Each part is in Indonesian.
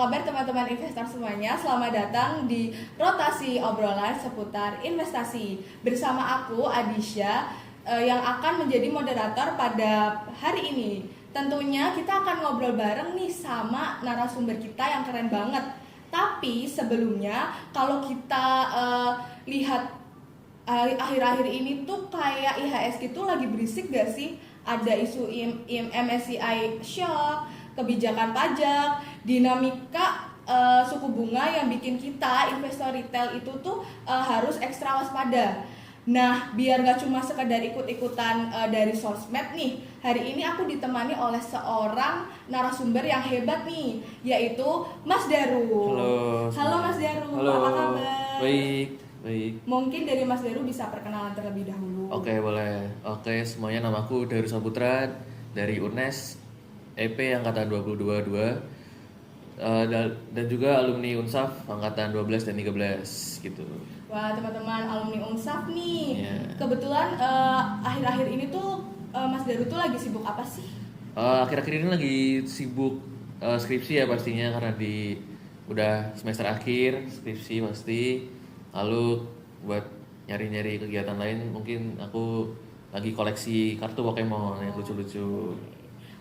kabar teman-teman investor semuanya? Selamat datang di rotasi obrolan seputar investasi. Bersama aku Adisha yang akan menjadi moderator pada hari ini. Tentunya kita akan ngobrol bareng nih sama narasumber kita yang keren banget. Tapi sebelumnya kalau kita lihat akhir-akhir ini tuh kayak IHSG tuh lagi berisik gak sih? Ada isu MSCI shock, kebijakan pajak, dinamika suku bunga yang bikin kita investor retail itu tuh harus ekstra waspada. Nah, biar gak cuma sekedar ikut-ikutan dari sosmed nih, hari ini aku ditemani oleh seorang narasumber yang hebat nih, yaitu Mas Daru. Halo Mas Daru, Halo. apa kabar? Baik. Mungkin dari Mas Daru bisa perkenalan terlebih dahulu. Oke, boleh. Oke, semuanya, namaku Daru Saputra dari UNES EP angkatan 2022 dan juga alumni Unsaf angkatan 12 dan 13 gitu. Wah, teman-teman alumni Unsaf nih. Yeah. Kebetulan akhir-akhir ini tuh Mas Daru tuh lagi sibuk apa sih? Akhir-akhir ini lagi sibuk skripsi ya pastinya, karena udah semester akhir skripsi pasti. Lalu buat nyari-nyari kegiatan lain, mungkin aku lagi koleksi kartu Pokemon yang lucu-lucu.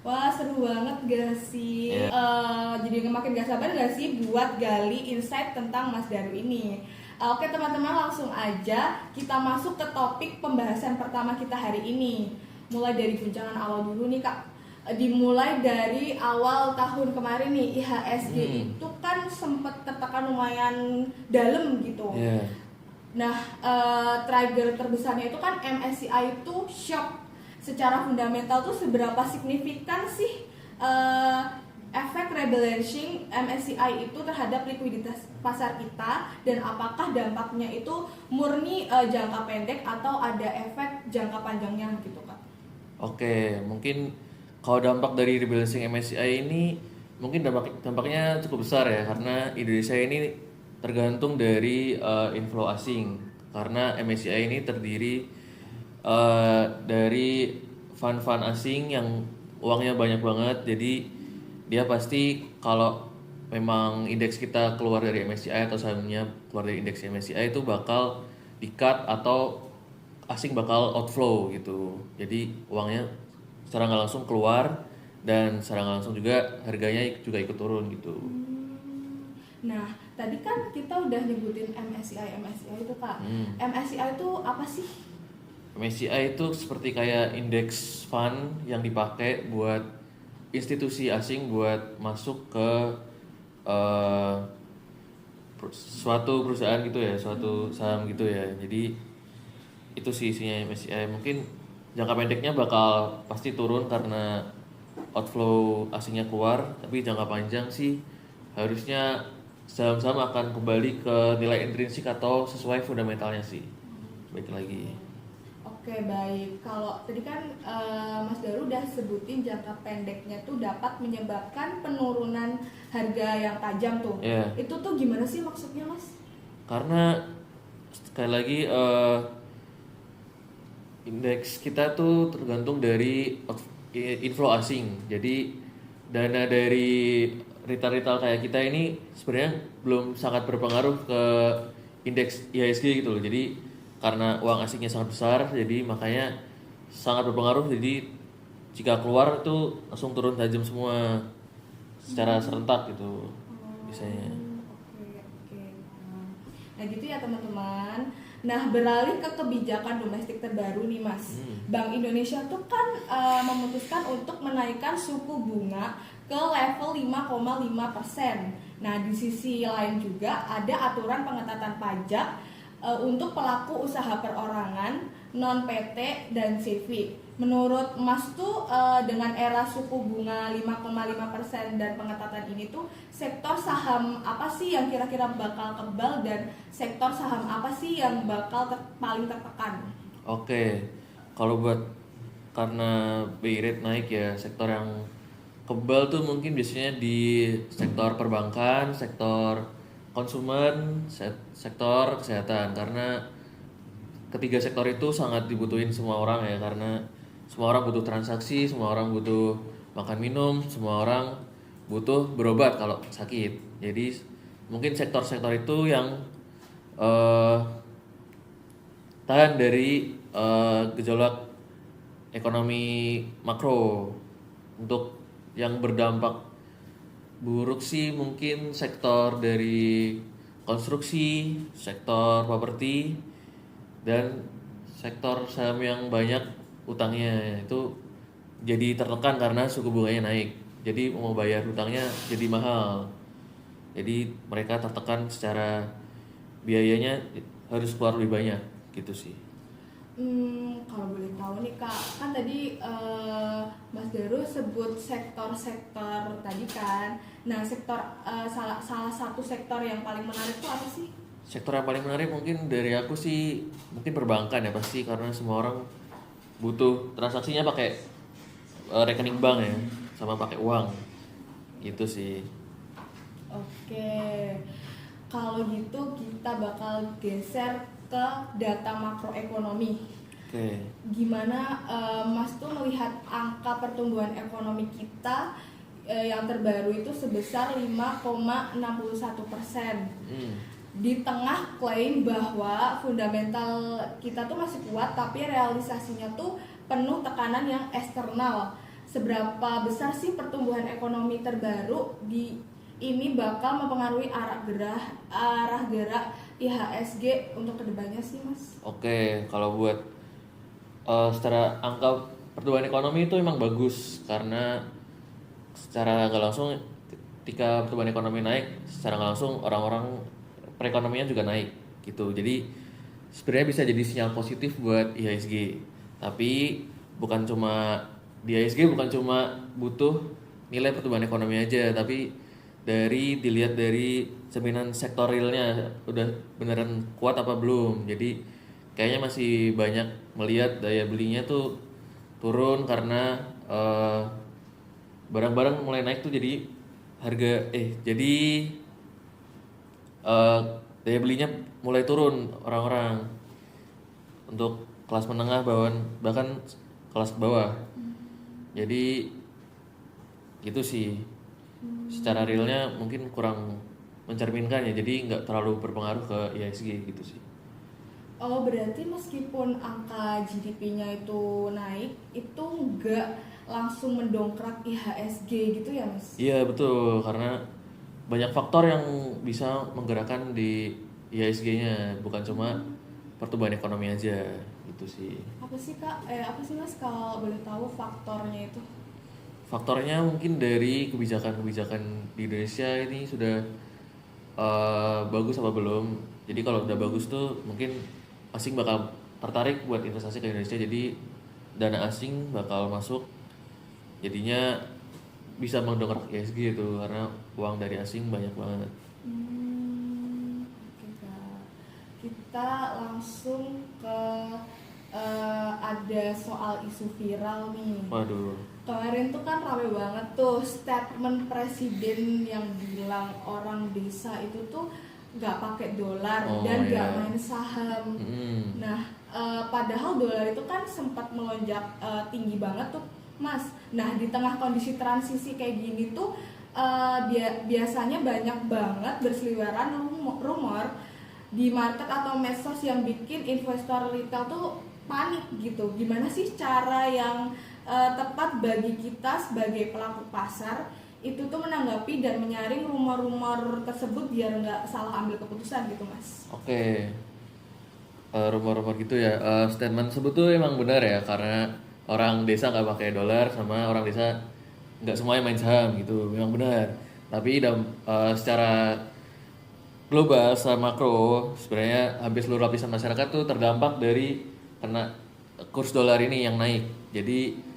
Wah, seru banget gak sih? Yeah. Jadi makin gak sabar gak sih buat gali insight tentang Mas Daru ini. Oke teman-teman, langsung aja kita masuk ke topik pembahasan pertama kita hari ini. Mulai dari guncangan awal dulu nih Kak. Dimulai dari awal tahun kemarin nih, IHSG itu kan sempat tertekan lumayan dalam gitu. Yeah. Nah, trigger terbesarnya itu kan MSCI itu shock. Secara fundamental tuh seberapa signifikan sih efek rebalancing MSCI itu terhadap likuiditas pasar kita, dan apakah dampaknya itu murni jangka pendek atau ada efek jangka panjangnya gitu Kak? Oke, mungkin kalau dampak dari rebalancing MSCI ini mungkin dampaknya cukup besar ya, karena Indonesia ini tergantung dari inflow asing, karena MSCI ini terdiri dari fund-fund asing yang uangnya banyak banget. Jadi dia pasti kalau memang indeks kita keluar dari MSCI atau sahamnya keluar dari indeks MSCI itu bakal di-cut atau asing bakal outflow gitu. Jadi uangnya secara nggak langsung keluar, dan secara nggak langsung juga harganya juga ikut turun gitu. Nah, tadi kan kita udah nyebutin MSCI itu Kak. MSCI itu apa sih? MSCI itu seperti kayak indeks fund yang dipakai buat institusi asing buat masuk ke suatu perusahaan gitu ya, suatu saham gitu ya. Jadi itu sih isinya MSCI. Mungkin jangka pendeknya bakal pasti turun karena outflow asingnya keluar, tapi jangka panjang sih harusnya saham-saham akan kembali ke nilai intrinsik atau sesuai fundamentalnya sih. Baik lagi. Oke, baik. Kalau tadi kan Mas Daru udah sebutin jangka pendeknya tuh dapat menyebabkan penurunan harga yang tajam tuh. Yeah. Itu tuh gimana sih maksudnya, Mas? Karena sekali lagi indeks kita tuh tergantung dari inflow asing. Jadi dana dari retail kayak kita ini sebenarnya belum sangat berpengaruh ke indeks IHSG gitu loh. Jadi karena uang asingnya sangat besar, jadi makanya sangat berpengaruh. Jadi jika keluar tuh langsung turun tajam semua secara serentak gitu biasanya. Oke. Nah gitu ya teman-teman. Nah, beralih ke kebijakan domestik terbaru nih Mas. Bank Indonesia tuh kan memutuskan untuk menaikkan suku bunga ke level 5,5%. Nah, di sisi lain juga ada aturan pengetatan pajak untuk pelaku usaha perorangan, non-PT, dan CV. Menurut Mas tuh dengan era suku bunga 5,5% dan pengetatan ini tuh sektor saham apa sih yang kira-kira bakal kebal, dan sektor saham apa sih yang bakal paling tertekan? Oke, kalau buat karena BI rate naik ya, sektor yang kebal tuh mungkin biasanya di sektor perbankan, sektor konsumen, sektor kesehatan, karena ketiga sektor itu sangat dibutuhin semua orang ya, karena semua orang butuh transaksi, semua orang butuh makan minum, semua orang butuh berobat kalau sakit. Jadi mungkin sektor-sektor itu yang eh, tahan dari gejolak ekonomi makro. Untuk yang berdampak buruk sih mungkin sektor dari konstruksi, sektor properti, dan sektor saham yang banyak utangnya itu jadi tertekan karena suku bunganya naik. Jadi mau bayar hutangnya jadi mahal. Jadi mereka tertekan secara biayanya harus keluar lebih banyak gitu sih. Kalau boleh tahu nih Kak, kan tadi Mas Daru sebut sektor-sektor tadi kan. Nah, salah satu sektor yang paling menarik itu apa sih? Sektor yang paling menarik mungkin dari aku sih mungkin perbankan ya pasti, karena semua orang butuh transaksinya pakai rekening bank ya, sama pakai uang gitu sih. Oke, kalau gitu kita bakal geser ke data makroekonomi. Oke. Gimana Mas tuh melihat angka pertumbuhan ekonomi kita yang terbaru itu sebesar 5,61%. Hmm. Di tengah klaim bahwa fundamental kita tuh masih kuat, tapi realisasinya tuh penuh tekanan yang eksternal. Seberapa besar sih pertumbuhan ekonomi terbaru ini bakal mempengaruhi arah gerak IHSG untuk kedepannya sih, Mas? Oke, kalau buat secara angka pertumbuhan ekonomi itu emang bagus, karena secara nggak langsung ketika pertumbuhan ekonomi naik, secara nggak langsung orang-orang perekonomian juga naik gitu. Jadi sebenarnya bisa jadi sinyal positif buat IHSG. Tapi bukan cuma di IHSG bukan cuma butuh nilai pertumbuhan ekonomi aja, tapi dilihat dari cerminan sektor realnya udah beneran kuat apa belum. Jadi kayaknya masih banyak melihat daya belinya tuh turun karena barang-barang mulai naik tuh, jadi jadi daya belinya mulai turun orang-orang untuk kelas menengah bahkan kelas bawah. Jadi gitu sih. Secara realnya mungkin kurang mencerminkan ya, jadi nggak terlalu berpengaruh ke IHSG gitu sih. Oh, berarti meskipun angka GDP-nya itu naik, itu nggak langsung mendongkrak IHSG gitu ya, Mas? Iya betul, karena banyak faktor yang bisa menggerakkan di IHSG-nya, bukan cuma pertumbuhan ekonomi aja gitu sih. Apa sih Kak? Apa sih Mas kalau boleh tahu faktornya itu? Faktornya mungkin dari kebijakan-kebijakan di Indonesia ini sudah bagus apa belum. Jadi kalau udah bagus tuh mungkin asing bakal tertarik buat investasi ke Indonesia, jadi dana asing bakal masuk, jadinya bisa mendongkrak IHSG itu karena uang dari asing banyak banget. Oke Kak. Kita langsung ke ada soal isu viral nih. Waduh. Kemarin tuh kan rame banget tuh statement presiden yang bilang orang desa itu tuh nggak pakai dolar dan nggak main saham. Nah, padahal dolar itu kan sempat melonjak tinggi banget tuh, Mas. Nah, di tengah kondisi transisi kayak gini tuh biasanya banyak banget berseliweran rumor di market atau medsos yang bikin investor retail tuh panik gitu. Gimana sih cara yang tepat bagi kita sebagai pelaku pasar itu tuh menanggapi dan menyaring rumor-rumor tersebut biar nggak salah ambil keputusan gitu, Mas? Oke. Rumor-rumor gitu ya. Statement tersebut tuh emang benar ya, karena orang desa nggak pakai dolar sama orang desa nggak semuanya main saham gitu, memang benar. Tapi secara global, secara makro, sebenarnya hampir seluruh lapisan masyarakat tuh terdampak dari kena kurs dolar ini yang naik. Jadi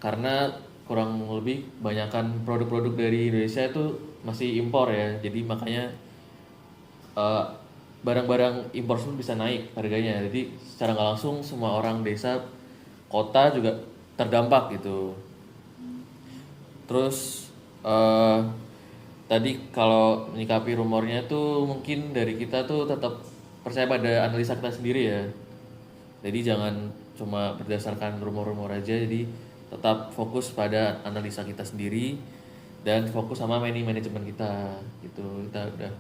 karena kurang lebih banyakkan produk-produk dari Indonesia itu masih impor ya, jadi makanya barang-barang impor pun bisa naik harganya. Jadi secara nggak langsung semua orang desa, kota juga terdampak gitu. Terus tadi kalau menyikapi rumornya tuh mungkin dari kita tuh tetap percaya pada analisa kita sendiri ya. Jadi jangan cuma berdasarkan rumor-rumor aja. Jadi tetap fokus pada analisa kita sendiri dan fokus sama manajemen kita gitu. Kita udah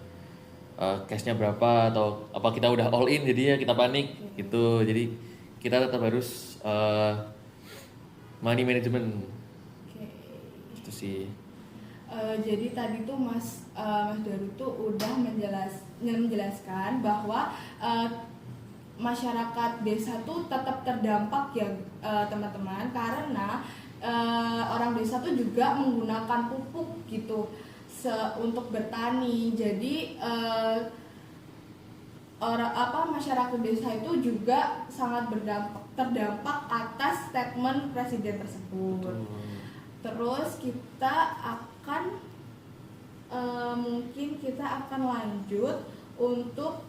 cash-nya berapa atau apa kita udah all in jadi ya kita panik gitu. Jadi kita tetap harus money management Oke. itu sih. Jadi tadi tuh Mas Daru tuh udah menjelaskan bahwa masyarakat desa tuh tetap terdampak ya teman-teman, karena orang desa tuh juga menggunakan pupuk gitu untuk bertani. Jadi masyarakat desa itu juga sangat terdampak atas statement presiden tersebut. Terus kita akan mungkin kita akan lanjut untuk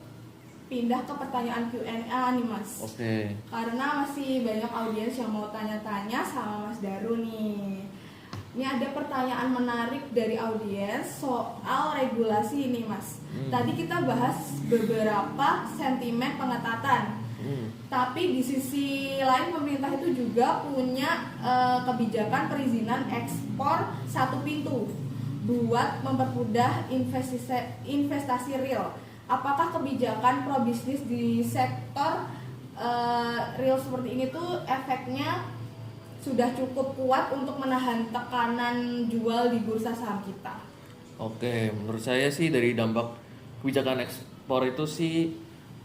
pindah ke pertanyaan Q&A nih Mas. Oke. Karena masih banyak audiens yang mau tanya-tanya sama Mas Daru nih. Ini ada pertanyaan menarik dari audiens soal regulasi ini Mas. Tadi kita bahas beberapa sentimen pengetatan. Tapi di sisi lain pemerintah itu juga punya kebijakan perizinan ekspor satu pintu buat mempermudah investasi real. Apakah kebijakan probisnis di sektor real seperti ini tuh efeknya sudah cukup kuat untuk menahan tekanan jual di bursa saham kita? Oke, menurut saya sih dari dampak kebijakan ekspor itu sih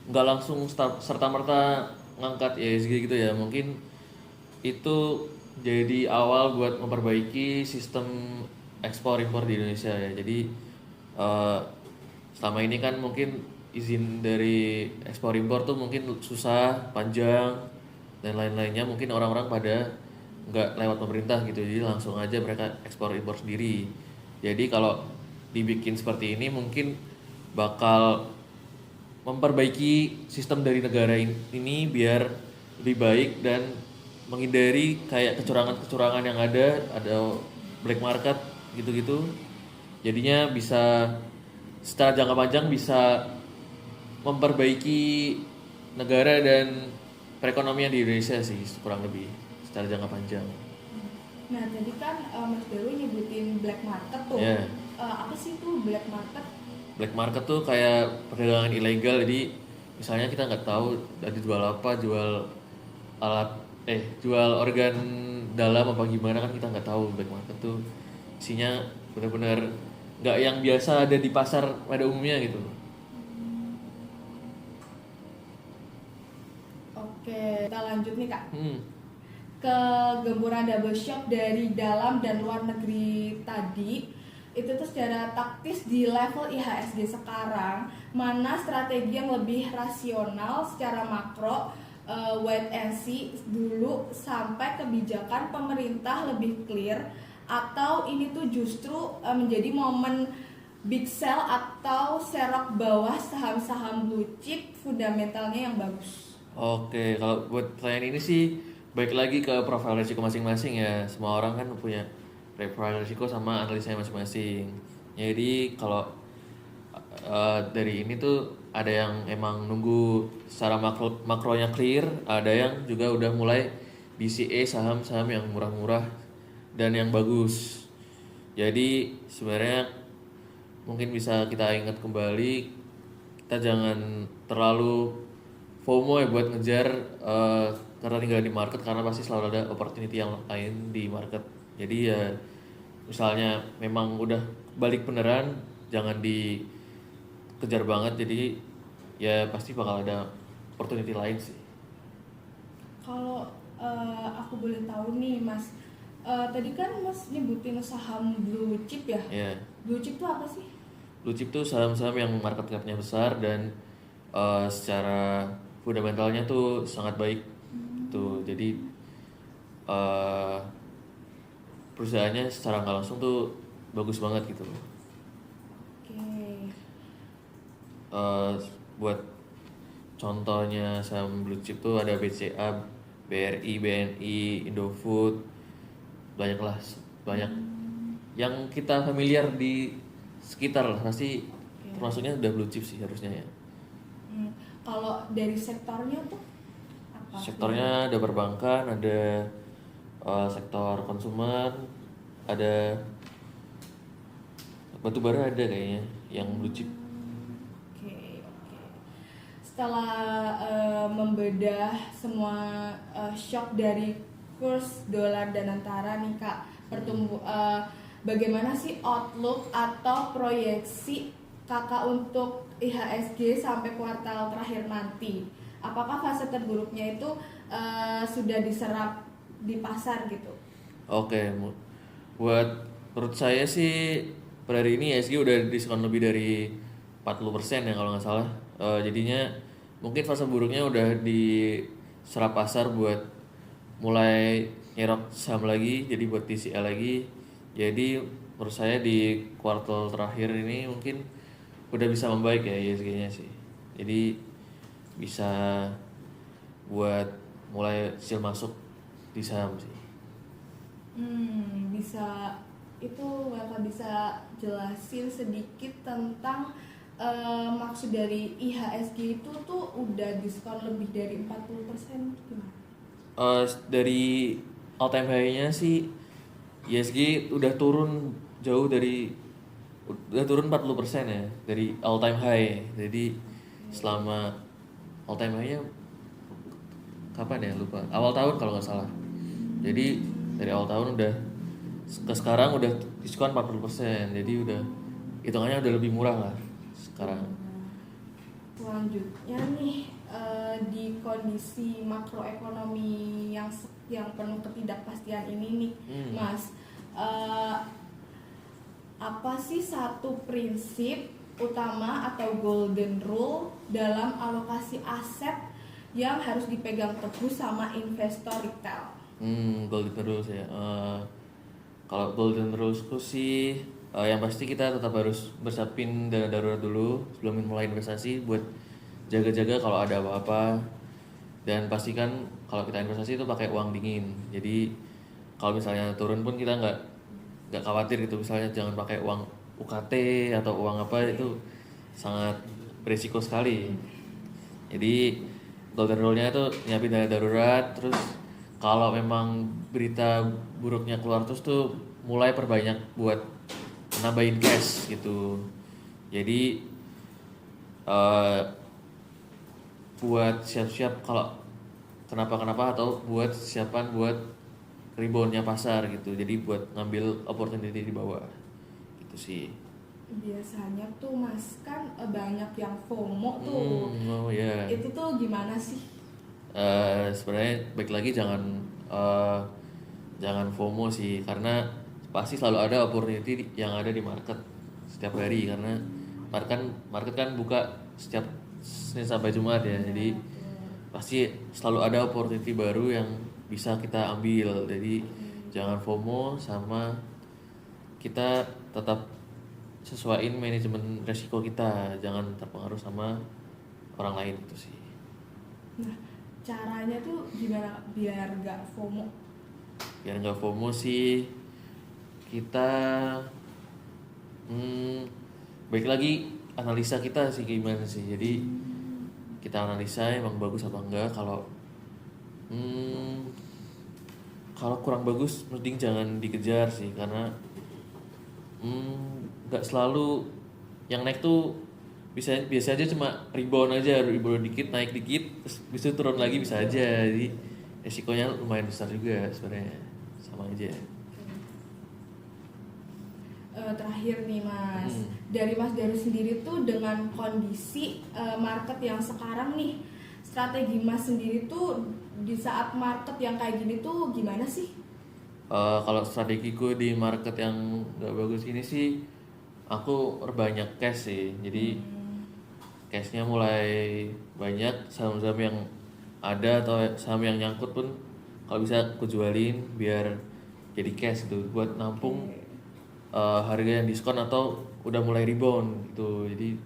nggak langsung serta-merta ngangkat ESG gitu ya. Mungkin itu jadi awal buat memperbaiki sistem ekspor impor di Indonesia ya. Jadi selama ini kan mungkin izin dari ekspor impor tuh mungkin susah, panjang dan lain-lainnya. Mungkin orang-orang pada nggak lewat pemerintah gitu, jadi langsung aja mereka ekspor impor sendiri. Jadi kalau dibikin seperti ini mungkin bakal memperbaiki sistem dari negara ini biar lebih baik dan menghindari kayak kecurangan-kecurangan yang ada black market gitu-gitu. Jadinya bisa secara jangka panjang bisa memperbaiki negara dan perekonomian di Indonesia sih kurang lebih secara jangka panjang. Nah tadi kan Mas Daru nyebutin black market tuh. Yeah. Apa sih tuh black market? Black market tuh kayak perdagangan ilegal. Jadi misalnya kita nggak tahu tadi jual apa, jual alat jual organ dalam apa gimana kan kita nggak tahu. Black market tuh isinya benar-benar nggak yang biasa ada di pasar pada umumnya gitu. Oke, kita lanjut nih Kak. Kegemburan double shock dari dalam dan luar negeri tadi itu tuh secara taktis di level IHSG sekarang mana strategi yang lebih rasional secara makro, wait and see dulu sampai kebijakan pemerintah lebih clear, atau ini tuh justru menjadi momen big sell atau serok bawah saham-saham blue chip fundamentalnya yang bagus? Oke, kalau buat pertanyaan ini sih baik lagi ke profil risiko masing-masing ya. Semua orang kan punya profil risiko sama analisanya masing-masing. Jadi kalau dari ini tuh ada yang emang nunggu secara makronya clear, ada yang juga udah mulai DCA saham-saham yang murah-murah dan yang bagus. Jadi sebenarnya mungkin bisa kita ingat kembali, kita jangan terlalu FOMO ya buat ngejar karena tinggal di market, karena pasti selalu ada opportunity yang lain di market. Jadi ya misalnya memang udah balik beneran, jangan dikejar banget, jadi ya pasti bakal ada opportunity lain sih. Kalau aku boleh tahu nih Mas, tadi kan Mas nyebutin saham blue chip ya? Yeah. Blue chip itu apa sih? Blue chip tuh saham-saham yang market cap-nya besar dan secara fundamentalnya tuh sangat baik tuh. Jadi perusahaannya secara nggak langsung tuh bagus banget gitu. Oke. Buat contohnya saham blue chip tuh ada BCA, BRI, BNI, Indofood, banyak yang kita familiar di sekitar lah, pasti termasuknya udah blue chip sih harusnya ya. Kalau dari sektornya tuh apa? Sektornya ada perbankan, ada sektor konsumen, ada batu bara ada kayaknya yang blue chip. Oke, oke. Setelah membedah semua shock dari kurs dolar dan antara nih Kak, bagaimana sih outlook atau proyeksi Kakak untuk IHSG sampai kuartal terakhir nanti? Apakah fase terburuknya itu sudah diserap di pasar gitu? Oke, buat menurut saya sih per hari ini IHSG udah diskon lebih dari 40% ya kalau nggak salah. Jadinya mungkin fase buruknya udah diserap pasar buat mulai nyerok saham lagi, jadi buat TCL lagi. Jadi menurut saya di kuartal terakhir ini mungkin udah bisa membaik ya IHSG-nya sih. Jadi bisa buat mulai hasil masuk di saham sih. Bisa itu Kakak bisa jelasin sedikit tentang maksud dari IHSG itu tuh udah diskon lebih dari 40% gimana? Dari all time high-nya sih IHSG udah turun jauh udah turun 40% ya dari all time high. Jadi selama all time high-nya kapan ya lupa, awal tahun kalau nggak salah. Jadi dari awal tahun udah ke sekarang udah diskon 40%, jadi udah hitungannya udah lebih murah lah sekarang. Selanjutnya nih di kondisi makroekonomi yang penuh ketidakpastian ini nih, Mas, apa sih satu prinsip utama atau golden rule dalam alokasi aset yang harus dipegang teguh sama investor retail? Golden rules ya. Kalau golden rulesku sih yang pasti kita tetap harus bersiapin dana darurat dulu sebelum mulai investasi buat jaga-jaga kalau ada apa-apa, dan pastikan kalau kita investasi itu pakai uang dingin. Jadi kalau misalnya turun pun kita nggak khawatir gitu, misalnya jangan pakai uang UKT atau uang apa, itu sangat berisiko sekali. Jadi golden rule-nya itu nyiapin dana darurat, terus kalau memang berita buruknya keluar terus tuh mulai perbanyak buat nambahin cash gitu. Jadi buat siap-siap kalau kenapa-kenapa, atau buat siapan buat reboundnya pasar gitu. Jadi buat ngambil opportunity di bawah gitu sih. Biasanya tuh Mas kan banyak yang FOMO tuh. Oh ya. Itu tuh gimana sih? Sebenarnya baik lagi jangan FOMO sih, karena pasti selalu ada opportunity yang ada di market setiap hari, karena market kan buka setiap Senin sampai Jumat ya. Jadi pasti selalu ada opportunity baru yang bisa kita ambil. Jadi jangan FOMO, sama kita tetap sesuaiin manajemen resiko kita, jangan terpengaruh sama orang lain gitu sih. Nah, caranya tuh gimana biar gak FOMO? Biar nggak FOMO sih kita baik lagi analisa kita sih gimana sih. Jadi kita analisa emang bagus apa enggak. Kalau kurang bagus mending jangan dikejar sih, karena nggak selalu yang naik tuh biasa aja, cuma rebound dikit, naik dikit, terus bisa turun lagi bisa aja. Jadi resikonya lumayan besar juga sebenarnya, sama aja. Terakhir nih Mas, dari Mas Daru sendiri tuh dengan kondisi market yang sekarang nih, strategi Mas sendiri tuh di saat market yang kayak gini tuh gimana sih? Kalau strategiku di market yang nggak bagus ini sih, aku perbanyak cash sih. Jadi cashnya mulai banyak, saham-saham yang ada atau saham yang nyangkut pun kalau bisa aku jualin biar jadi cash tuh buat nampung harga yang diskon atau udah mulai rebound gitu. Jadi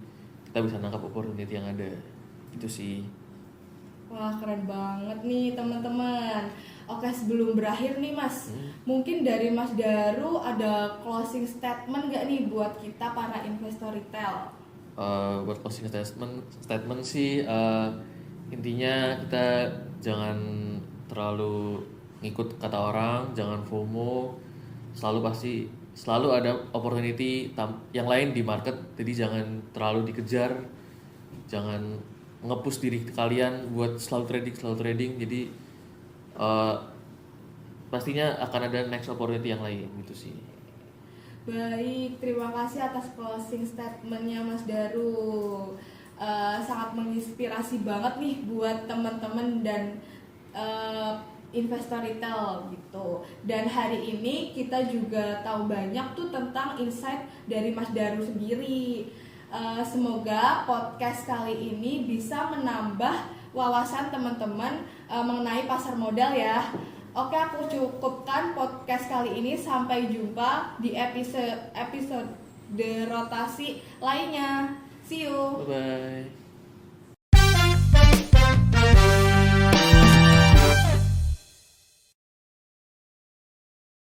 kita bisa nangkap opportunity yang ada gitu sih. Wah, keren banget nih teman-teman. Oke, sebelum berakhir nih Mas, mungkin dari Mas Daru ada closing statement gak nih buat kita para investor retail? Buat closing statement sih, intinya kita jangan terlalu ngikut kata orang, jangan FOMO. Selalu ada opportunity yang lain di market, jadi jangan terlalu dikejar, jangan nge-push diri kalian buat selalu trading. Jadi pastinya akan ada next opportunity yang lain gitu sih. Baik, terima kasih atas closing statementnya Mas Daru. Sangat menginspirasi banget nih buat teman-teman dan investor retail gitu. Dan hari ini kita juga tahu banyak tuh tentang insight dari Mas Daru sendiri. Semoga podcast kali ini bisa menambah wawasan teman-teman mengenai pasar modal ya. Oke, aku cukupkan podcast kali ini. Sampai jumpa di episode rotasi lainnya. See you. Bye bye.